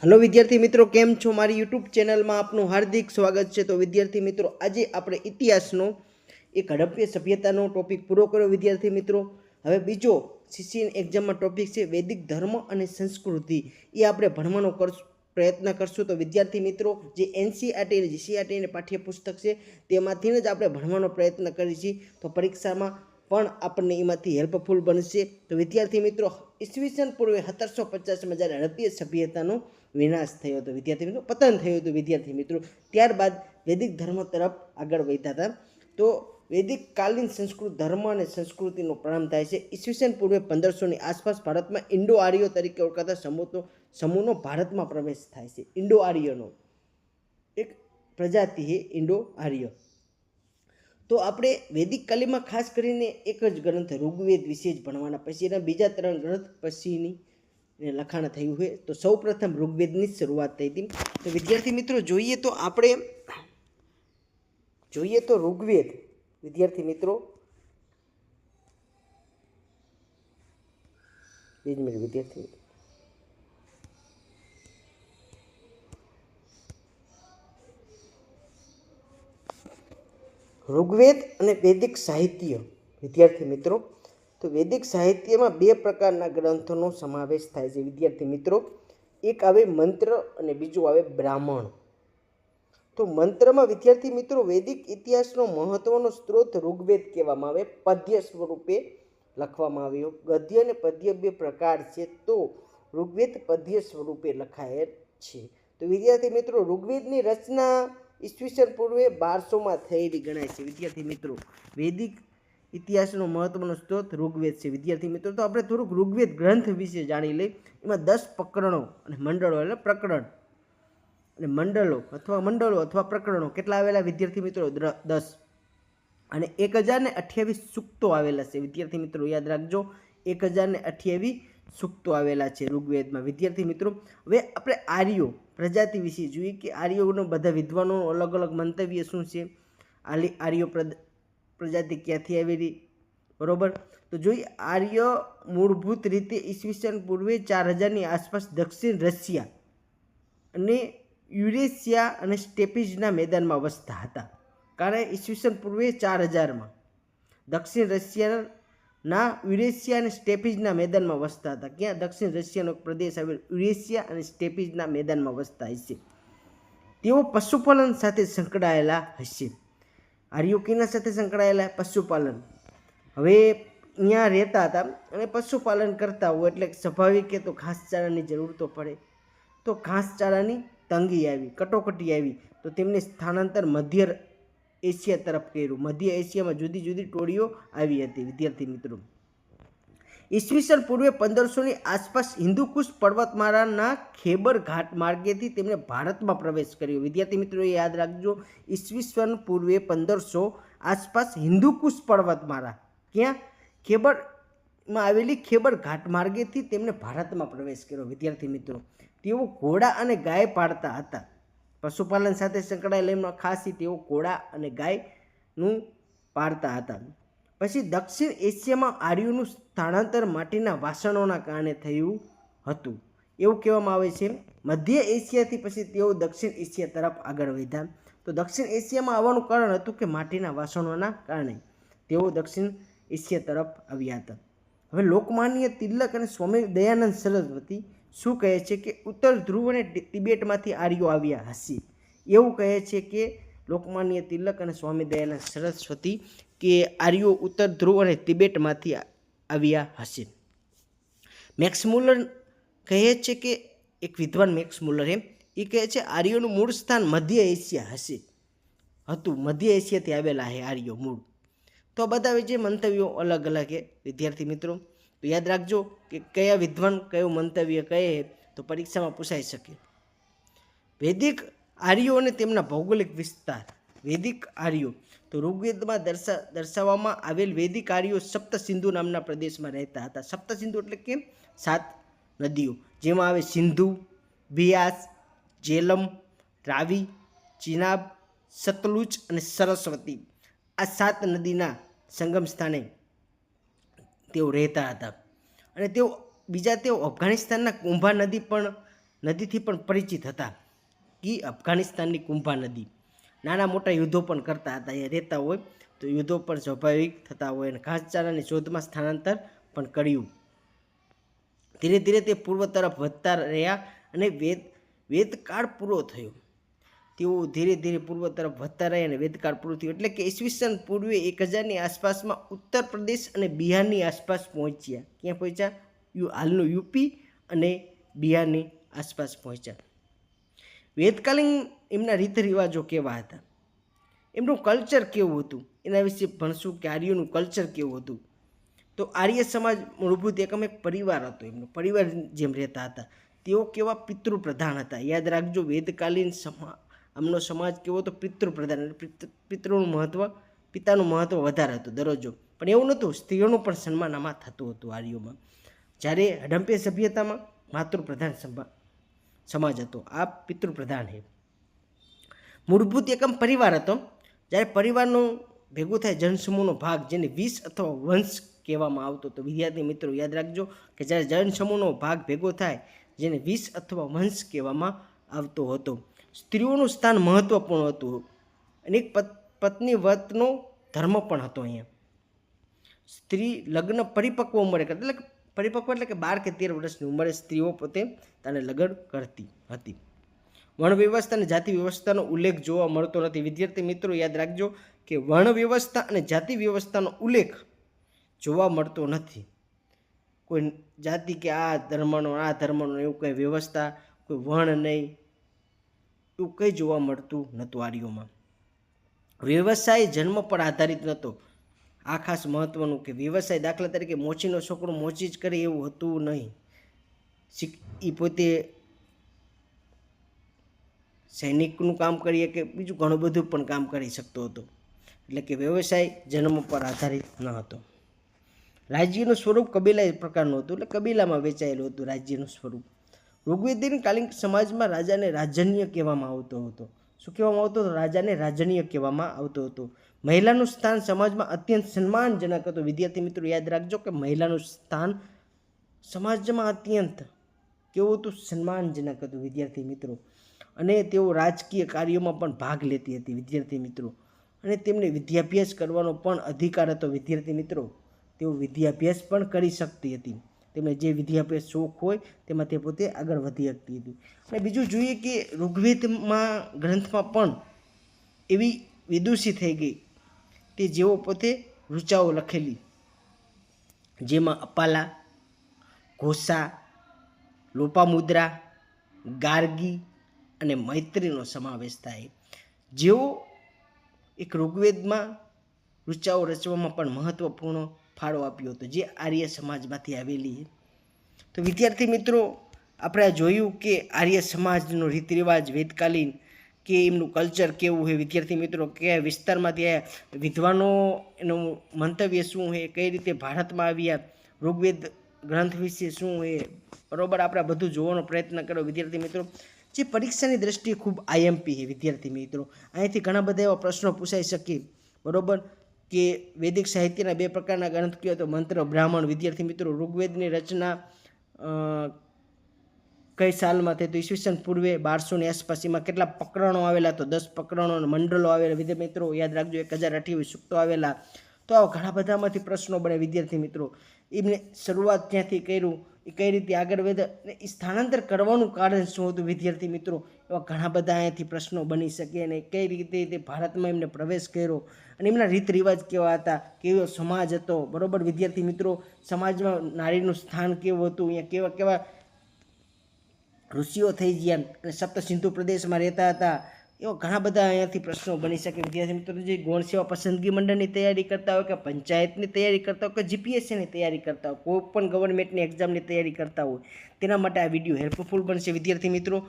Hello विद्यार्थी मित्रों, केम छो? मारी यूट्यूब चेनल में आपनु हार्दिक स्वागत है। तो विद्यार्थी मित्रों, आज આપણે ઇતિહાસનો એક હડપ્પીય સભ્યતાનો ટોપિક પૂરો કર્યો। વિદ્યાર્થી મિત્રો, હવે બીજો સીસીએન એક્ઝામમાં ટોપિક છે વૈદિક ધર્મ અને સંસ્કૃતિ। એ આપણે ભણવાનો પ્રયત્ન કરશું। તો વિદ્યાર્થી મિત્રો, જે એનસીઈઆરટી અને જીસીઈઆરટી ને પાઠ્યપુસ્તક છે તેમાંથી જ આપણે ભણવાનો પ્રયત્ન કરીએ છીએ। તો પરીક્ષામાં પણ આપણને એમાંથી હેલ્પફુલ બનશે। તો વિદ્યાર્થી મિત્રો, ઈસવીસન પૂર્વે 1750માં જ્યારે હડપ્પીય સભ્યતાનો વિનાશ થયો હતો, વિદ્યાર્થી મિત્રો પતન થયું હતું વિદ્યાર્થી મિત્રો, ત્યારબાદ વૈદિક ધર્મ તરફ આગળ વધ્યા હતા। તો વૈદિક કાલીન સંસ્કૃત ધર્મ અને સંસ્કૃતિનો પ્રારંભ થાય છે ઈસવીસન પૂર્વે 1500ની આસપાસ। ભારતમાં ઇન્ડો આર્યો તરીકે ઓળખાતા સમૂહનો ભારતમાં પ્રવેશ થાય છે। ઇન્ડો આર્યનો એક પ્રજાતિ છે ઇન્ડો આર્ય। તો આપણે વૈદિક કાલીમાં ખાસ કરીને એક જ ગ્રંથ ઋગ્વેદ વિશે જ ભણવાના, પછી એના બીજા 3 ગ્રંથ પછીની લખાણ થયું છે। તો સૌ પ્રથમ ઋગ્વેદની શરૂઆત થઈ હતી। તો વિદ્યાર્થી મિત્રો જોઈએ તો ઋગ્વેદ, વિદ્યાર્થી મિત્રો વિદ્યાર્થી ઋગ્વેદ અને વૈદિક સાહિત્ય। વિદ્યાર્થી મિત્રો, તો વૈદિક સાહિત્યમાં 2 પ્રકારના ગ્રંથોનો સમાવેશ થાય છે વિદ્યાર્થી મિત્રો। એક આવે મંત્ર અને બીજું આવે બ્રાહ્મણ। તો મંત્રમાં વિદ્યાર્થી મિત્રો વૈદિક ઇતિહાસનો મહત્વનો સ્ત્રોત ઋગ્વેદ કહેવામાં આવે, પદ્ય સ્વરૂપે લખવામાં આવ્યો। ગદ્ય અને પદ્ય 2 પ્રકાર છે, તો ઋગ્વેદ પદ્ય સ્વરૂપે લખાયેલ છે। તો વિદ્યાર્થી મિત્રો, ઋગ્વેદની રચના ઈસવીસન પૂર્વે 1200માં થયેલી ગણાય છે વિદ્યાર્થી મિત્રો। વૈદિક ઇતિહાસનો મહત્વનો સ્ત્રોત ઋગ્વેદ છે વિદ્યાર્થી મિત્રો। તો આપણે થોડુંક ઋગ્વેદ ગ્રંથ વિશે જાણી લઈએ। એમાં 10 પ્રકરણો અને મંડળો, એટલે પ્રકરણ અને મંડળો અથવા પ્રકરણો કેટલા આવેલા વિદ્યાર્થી મિત્રો? 10 અને 1028 સૂક્તો આવેલા છે વિદ્યાર્થી મિત્રો, યાદ રાખજો 1028 સૂક્તો આવેલા છે ઋગ્વેદમાં વિદ્યાર્થી મિત્રો। હવે આપણે આર્યો પ્રજાતિ વિશે જોઈએ કે આર્યોનો બધા વિદ્વાનો અલગ અલગ મંતવ્ય શું છે, આર્યો પ્રજાતિ ક્યાંથી આવેલી, બરોબર? તો જોઈએ, આર્ય મૂળભૂત રીતે ઈસવીસન પૂર્વે 4000ની આસપાસ દક્ષિણ રશિયા અને યુરેશિયા અને સ્ટેપિઝના મેદાનમાં વસતા હતા। કારણ ઈસવીસન પૂર્વે 4000માં દક્ષિણ રશિયાના યુરેશિયા અને સ્ટેપિઝના મેદાનમાં વસતા હતા। ક્યાં? દક્ષિણ રશિયાનો એક પ્રદેશ આવેલ યુરેશિયા અને સ્ટેપિઝના મેદાનમાં વસતા હશે। તેઓ પશુપાલન સાથે સંકળાયેલા હશે। આર્યો કેના સાથે સંકળાયેલા? પશુપાલન। હવે અહીંયા રહેતા હતા અને પશુપાલન કરતા હોય એટલે સ્વાભાવિક કે તો ઘાસચારાની જરૂર તો પડે। તો ઘાસચારાની તંગી આવી, કટોકટી આવી, તો તેમને સ્થાનાંતર મધ્ય એશિયા તરફ કર્યું। મધ્ય એશિયામાં જુદી જુદી ટોળીઓ આવી હતી વિદ્યાર્થી મિત્રો। ઈસવીસન પૂર્વે 1500ની આસપાસ હિન્દુકુશ પર્વતમાળાના ખેબર ઘાટ માર્ગેથી તેમણે ભારતમાં પ્રવેશ કર્યો વિદ્યાર્થી મિત્રો, યાદ રાખજો। ઈસવીસન પૂર્વે 1500 આસપાસ હિન્દુકુશ પર્વતમાળા, ક્યાં? ખેબરમાં આવેલી ખેબર ઘાટ માર્ગેથી તેમણે ભારતમાં પ્રવેશ કર્યો વિદ્યાર્થી મિત્રો। તેઓ ઘોડા અને ગાય પાળતા હતા, પશુપાલન સાથે સંકળાયેલા ખાસ તેઓ ઘોડા અને ગાયનું પાળતા હતા। પછી દક્ષિણ એશિયામાં આર્યોનું સ્થળાંતર માટીના વાસણોના કારણે થયું હતું એવું કહેવામાં આવે છે। મધ્ય એશિયાથી પછી તેઓ દક્ષિણ એશિયા તરફ આગળ વધ્યા। તો દક્ષિણ એશિયામાં આવવાનું કારણ હતું કે માટીના વાસણોના કારણે તેઓ દક્ષિણ એશિયા તરફ આવ્યા હતા। હવે લોકમાન્ય તિલક અને સ્વામી દયાનંદ સરસ્વતી શું કહે છે કે ઉત્તર ધ્રુવ અને તિબેટમાંથી આર્યો આવ્યા હશે, એવું કહે છે કે લોકમાન્ય તિલક અને સ્વામી દયાનંદ સરસ્વતી કે આર્યો ઉત્તર ધ્રુવ અને તિબેટમાંથી આવ્યા હશે। મેક્સ મુલર કહે છે કે એક વિદ્વાન મેક્સ મુલર એ કહે છે આર્યોનું મૂળ સ્થાન મધ્ય એશિયા હતું, મધ્ય એશિયાથી આવેલા છે આર્યો મૂળ। તો આ બધા જે મંતવ્યો અલગ અલગ છે વિદ્યાર્થી મિત્રો, તો યાદ રાખજો કે કયા વિદ્વાન કયું મંતવ્ય કહે તો પરીક્ષામાં પૂછાઈ શકે। વૈદિક આર્યો અને તેમના ભૌગોલિક વિસ્તાર। વૈદિક આર્યો, તો ઋગ્વેદમાં દર્શાવવામાં આવેલ વૈદિક આર્યો સપ્ત સિંધુ નામના પ્રદેશમાં રહેતા હતા। સપ્ત સિંધુ એટલે કે 7 નદીઓ, જેમાં આવે સિંધુ, બિયાસ, જેલમ, રાવી, ચિનાબ, સતલુજ અને સરસ્વતી। આ 7 નદીના સંગમ સ્થાને તેઓ રહેતા હતા। અને તેઓ અફઘાનિસ્તાનના કુંભા નદી પણ નદીથી પણ પરિચિત હતા, કે અફઘાનિસ્તાનની કુંભા નદી. નાના મોટા યુદ્ધો પણ કરતા હતા. અહીંયા રહેતા હોય તો યુદ્ધો પણ સ્વાભાવિક થતા હોય, અને ઘાસચારાની શોધમાં સ્થાનાંતર પણ કર્યું. ધીરે ધીરે તે પૂર્વ તરફ વધતા રહ્યા અને વેદકાળ પૂરો થયો. તેઓ ધીરે ધીરે પૂર્વ તરફ વધતા રહ્યા અને વેદકાળ પૂરો થયો, એટલે કે ઈસવીસન પૂર્વે 1000ની આસપાસમાં ઉત્તર પ્રદેશ અને બિહારની આસપાસ પહોંચ્યા. ક્યાં પહોંચ્યા? હાલનું યુપી અને બિહારની આસપાસ પહોંચ્યા. વેદકાલીન એમના રીત રિવાજો કેવા હતા, એમનું કલ્ચર કેવું હતું, એના વિશે ભણશું કે આર્યોનું કલ્ચર કેવું હતું. તો આર્ય સમાજ મૂળભૂત એકમ એક પરિવાર હતો, એમનો પરિવાર જેમ રહેતા હતા. તેઓ કેવા? પિતૃપ્રધાન હતા. યાદ રાખજો, વેદકાલીન આમનો સમાજ કેવો હતો? પિતૃપ્રધાન. પિતૃનું મહત્વ, પિતાનું મહત્વ વધારે હતું દરજ્જો. પણ એવું નહોતું, સ્ત્રીઓનું પણ સન્માન આમાં થતું હતું આર્યોમાં. જ્યારે હડમ્પે સભ્યતામાં માતૃપ્રધાન સમાજ હતો, આ પિતૃપ્રધાન છે. મૂળભૂત એકમ પરિવાર હતો. જ્યારે પરિવારનું ભેગું થાય જનસમૂહનો ભાગ, જેને 20 અથવા વંશ કહેવામાં આવતો હતો. વિદ્યાર્થી મિત્રો યાદ રાખજો કે જ્યારે જનસમૂહનો ભાગ ભેગો થાય, જેને 20 અથવા વંશ કહેવામાં આવતો હતો. સ્ત્રીઓનું સ્થાન મહત્વપૂર્ણ હતું, અને એક પત્ની વ્રતનો ધર્મ પણ હતો. અહીંયા સ્ત્રી લગ્ન પરિપક્વ ઉંમરે કરતી, એટલે પરિપક્વ એટલે કે 12 કે 13 વર્ષની ઉંમરે સ્ત્રીઓ પોતે તેને લગ્ન કરતી હતી. વર્ણ વ્યવસ્થા અને જાતિ વ્યવસ્થાનો ઉલ્લેખ જોવા મળતો નથી. વિદ્યાર્થી મિત્રો યાદ રાખજો કે વર્ણ વ્યવસ્થા અને જાતિ વ્યવસ્થાનો ઉલ્લેખ જોવા મળતો નથી. કોઈ જાતિ કે આ ધર્મનો એવું કંઈ વ્યવસ્થા, કોઈ વર્ણ નહીં, એવું કંઈ જોવા મળતું નહોતું આર્યોમાં. વ્યવસાય જન્મ પર આધારિત નહોતો. આ ખાસ મહત્વનું કે વ્યવસાય, દાખલા તરીકે મોચીનો છોકરો મોચી જ કરે એવું હતું નહીં. એ પોતે સૈનિકનું કામ કરીએ કે બીજું ઘણું બધું પણ કામ કરી શકતો હતો. એટલે કે વ્યવસાય જન્મ પર આધારિત ન હતો. રાજ્યનું સ્વરૂપ કબીલા પ્રકારનું હતું, એટલે કબીલામાં વેચાયેલું હતું રાજ્યનું સ્વરૂપ. ઋગ્વેદીન કાલીન સમાજમાં રાજાને રાજન્ય કહેવામાં આવતો હતો. શું કહેવામાં આવતો હતો? રાજાને રાજન્ય કહેવામાં આવતો હતો. મહિલાનું સ્થાન સમાજમાં અત્યંત સન્માનજનક હતું. વિદ્યાર્થી મિત્રો યાદ રાખજો કે મહિલાનું સ્થાન સમાજમાં અત્યંત કેવું હતું? સન્માનજનક હતું વિદ્યાર્થી મિત્રો. અને તેઓ રાજકીય કાર્યોમાં પણ ભાગ લેતી હતી વિદ્યાર્થી મિત્રો. અને તેમને વિદ્યાભ્યાસ કરવાનો પણ અધિકાર હતો વિદ્યાર્થી મિત્રો. તેઓ વિદ્યાભ્યાસ પણ કરી શકતી હતી. તેમને જે વિદ્યાભ્યાસ શોખ હોય તેમાં તે પોતે આગળ વધી શકતી હતી. અને બીજું જોઈએ કે ઋગ્વેદમાં ગ્રંથમાં પણ એવી વિદુષી થઈ ગઈ તે જેઓ પોતે ઋચાઓ લખેલી, જેમાં અપાલા, ઘોષા, લોપામુદ્રા, ગાર્ગી અને મૈત્રીનો સમાવેશ થાય. જેઓ એક ઋગ્વેદમાં ઋચાઓ રચવામાં પણ મહત્વપૂર્ણ ફાળો આપ્યો હતો, જે આર્ય સમાજમાંથી આવેલી. તો વિદ્યાર્થી મિત્રો આપણે જોયું કે આર્ય સમાજનો રીત રિવાજ વેદકાલીન, કે એમનું કલ્ચર કેવું છે વિદ્યાર્થી મિત્રો, કયા વિસ્તારમાંથી આવ્યા, વિદ્વાનો એનું મંતવ્ય શું છે, કઈ રીતે ભારતમાં આવ્યા, ઋગ્વેદ ગ્રંથ વિશે શું છે, બરાબર. આપણે બધું જોવાનો પ્રયત્ન કરો વિદ્યાર્થી મિત્રો. જે પરીક્ષાની દ્રષ્ટિએ ખૂબ આઈએમપી છે વિદ્યાર્થી મિત્રો. અહીંથી ઘણા બધા એવા પ્રશ્નો પૂછાઈ શકે, બરાબર. કે વૈદિક સાહિત્યના 2 પ્રકારના ગ્રંથ કયો તો મંત્ર, બ્રાહ્મણ. વિદ્યાર્થી મિત્રો ઋગ્વેદની રચના કઈ સાલમાં થઈ? તો ઈસવીસન પૂર્વે 1200ની આસપાસ. એમાં કેટલા પ્રકરણો આવેલા? તો 10 પ્રકરણો અને મંડળો આવેલા. વિદ્યાર્થી મિત્રો યાદ રાખજો 1028 સૂક્તો આવેલા. તો આવા ઘણા બધામાંથી પ્રશ્નો બને વિદ્યાર્થી મિત્રો. એમને શરૂઆત ક્યાંથી કર્યું, એ કઈ રીતે આગળ વધ્યા, એ સ્થાનાંતર કરવાનું કારણ શું હતું વિદ્યાર્થી મિત્રો, એવા ઘણા બધા અહીંયાથી પ્રશ્નો બની શકે. અને કઈ રીતે તે ભારતમાં એમને પ્રવેશ કર્યો, અને એમના રીત રિવાજ કેવા હતા, કેવો સમાજ હતો, બરાબર વિદ્યાર્થી મિત્રો. સમાજમાં નારીનું સ્થાન કેવું હતું, અહીંયા કેવા કેવા ઋષિઓ થઈ ગયા અને સપ્ત સિંધુ પ્રદેશમાં રહેતા હતા. એવા ઘણા બધા અહીંયાથી પ્રશ્નો બની શકે વિદ્યાર્થી મિત્રો. જે ગૌણ સેવા પસંદગી મંડળની તૈયારી કરતા હોય, કે પંચાયતની તૈયારી કરતા હોય, કે જીપીએસસીની તૈયારી કરતા હોય, કોઈ પણ ગવર્મેન્ટની એક્ઝામની તૈયારી કરતા હોય, તેના માટે આ વિડીયો હેલ્પફુલ બનશે વિદ્યાર્થી મિત્રો.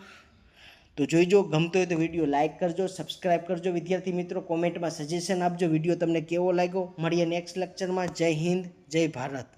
તો જોઈજો, ગમતો હોય તો વિડીયો લાઇક કરજો, સબસ્ક્રાઈબ કરજો વિદ્યાર્થી મિત્રો. કોમેન્ટમાં સજેશન આપજો વિડીયો તમને કેવો લાગ્યો. મળીએ નેક્સ્ટ લેક્ચરમાં. જય હિન્દ, જય ભારત.